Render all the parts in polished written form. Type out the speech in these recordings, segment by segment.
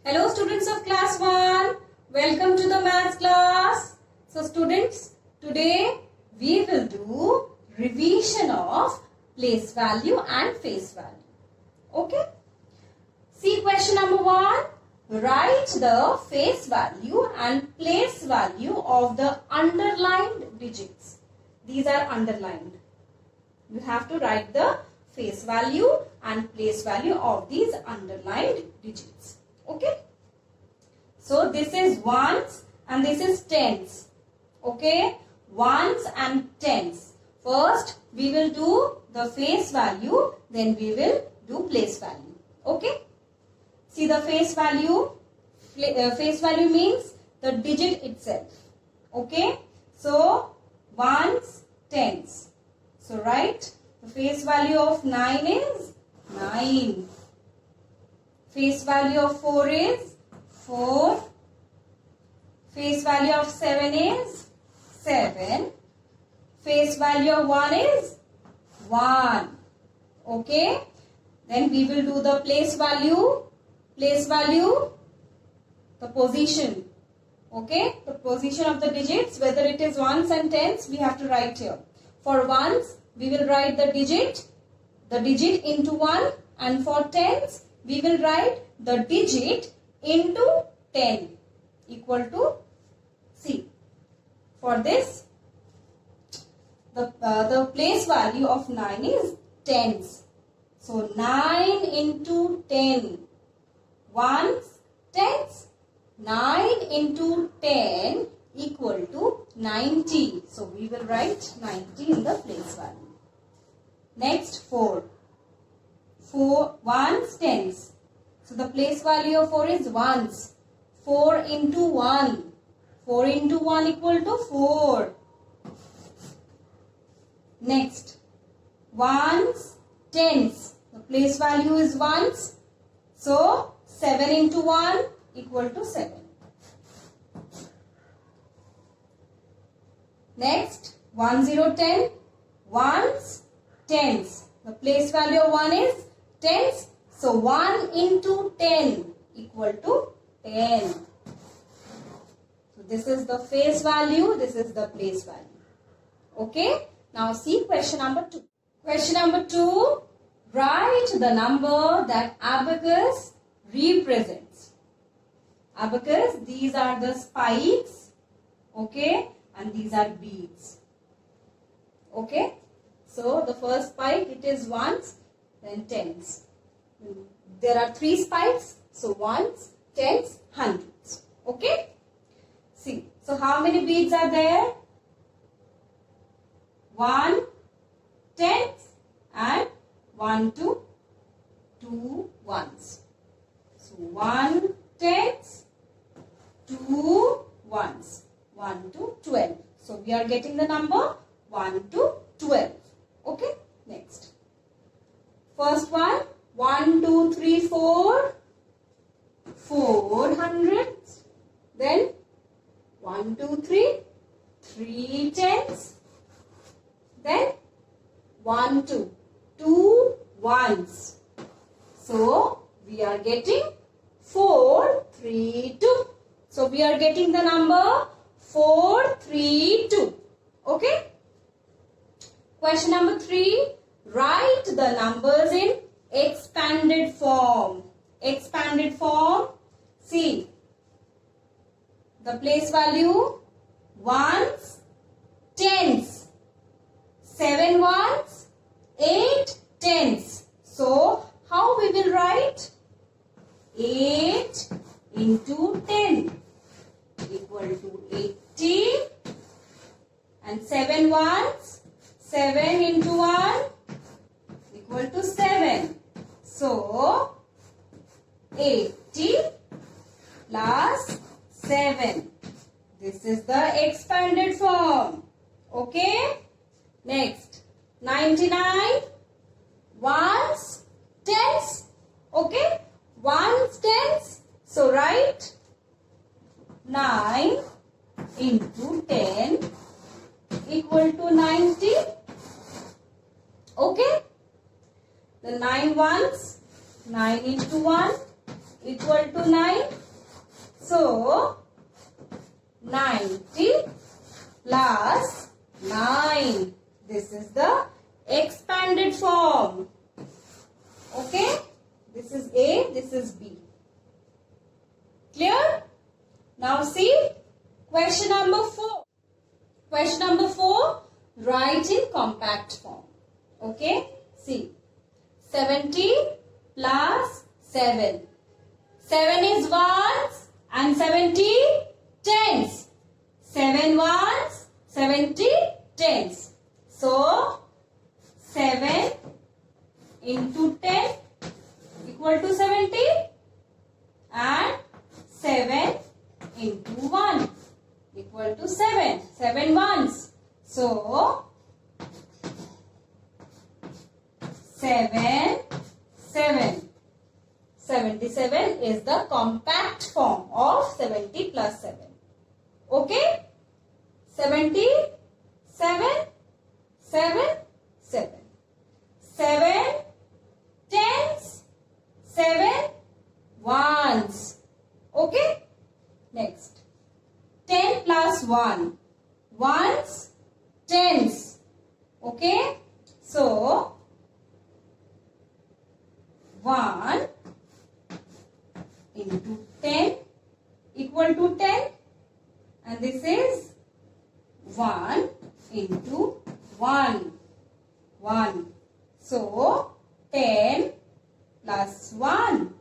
Hello students of class 1. Welcome to the maths class. So students, today we will do revision of place value and face value. Okay. See question number 1. Write the face value and place value of the underlined digits. These are underlined. You have to write the face value and place value of these underlined digits. Okay. So this is ones and this is tens. Okay. Ones and tens. First we will do the face value, then we will do place value. Okay. See the face value. Face value means the digit itself. Okay. So ones, tens. So write the face value of 9 is 9. Face value of 4 is 4. Face value of 7 is 7. Face value of 1 is 1. Okay. Then we will do the place value. Place value, the position. Okay. The position of the digits, whether it is ones and tens, we have to write here. For ones, we will write the digit into 1, and for tens, we will write the digit into 10 equal to C. For this, the place value of 9 is tens. So 9 into 10. Ones, tens. 9 into 10 equal to 90. So we will write 90 in the place value. Next 4. 4 ones, tens. So the place value of 4 is ones. 4 into 1. 4 into 1 equal to 4. Next. Ones, tens. The place value is ones. So 7 into 1 equal to 7. Next. 1, 0, 10. Ones, tens. The place value of 1 is tens. So 1 into 10 equal to 10. So this is the face value. This is the place value. Okay. Now see question number 2. Question number 2. Write the number that abacus represents. Abacus, these are the spikes. Okay. And these are beads. Okay. So the first spike, it is ones, then tens. There are 3 spikes. So ones, tens, hundreds. Okay. See. So how many beads are there? 1, tens, and 1, 2, 2 ones. So 1 tens, 2 ones. 1 to 12. So we are getting the number 1 to 12. Okay. Next. First one. 1, 2, 3, 4. 4 hundreds. Then 1, 2, 3. 3 tens. Then 1, 2. 2 ones. So we are getting 4, 3, 2. So we are getting the number 4, 3, 2. Okay. Question number 3. Write the numbers in expanded form. Expanded form. See. The place value. Ones. Tens. 7 ones. 8 tens. So how we will write? 8 into 10 equal to 80, and 7 ones, 7 into 1 equal to 7. So 80 plus 7. This is the expanded form. Okay. Next. 99 ones, tens. Okay. Ones, tens. So write 9 into 10 equal to 90. Okay. The 9 ones, 9 into 1 equal to 9. So 90 plus 9. This is the expanded form. Okay? This is A, this is B. Clear? Now see question number 4. Question number 4, write in compact form. Okay? See. 70 plus 7. 7 is ones and 70 tens. 7 ones, 70 tens. So 7 into 10 equal to 70 and 7 into 1 equal to 7. 7 ones. So 7, 7. 77 is the compact form of 70 plus 7. Okay? 70, 7, 7, 7. 7 tens, 7 ones. Okay? Next. 10 plus 1. Ones, tens. Okay? So 1 into 10 equal to 10, and this is 1 into 1. 1. So 10 plus 1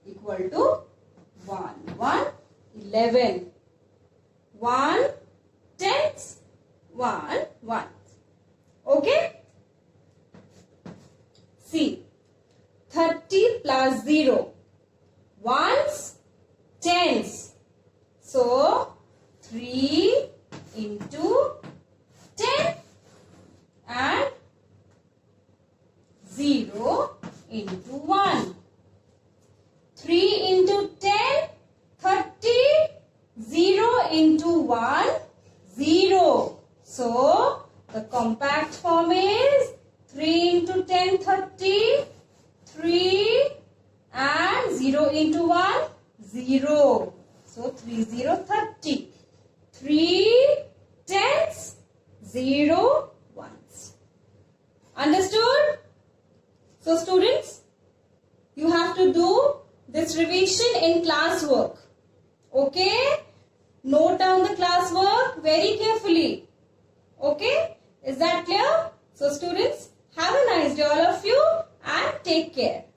equal to 1. 1, 11. 1 tens, 1 ones. Okay? See, 30 plus 0. Ones, tens. So 3 into 10 and 0 into 1. 3 into 10, 30. 0 into 1, 0. So the compact form is 3 into 10, 30. 3 and 0 into 1, 0. So 3, 0, 30. 3 tens, 0 ones. Understood? So students, you have to do this revision in classwork. Okay? Note down the classwork very carefully. Okay? Is that clear? So students, have a nice day all of you and take care.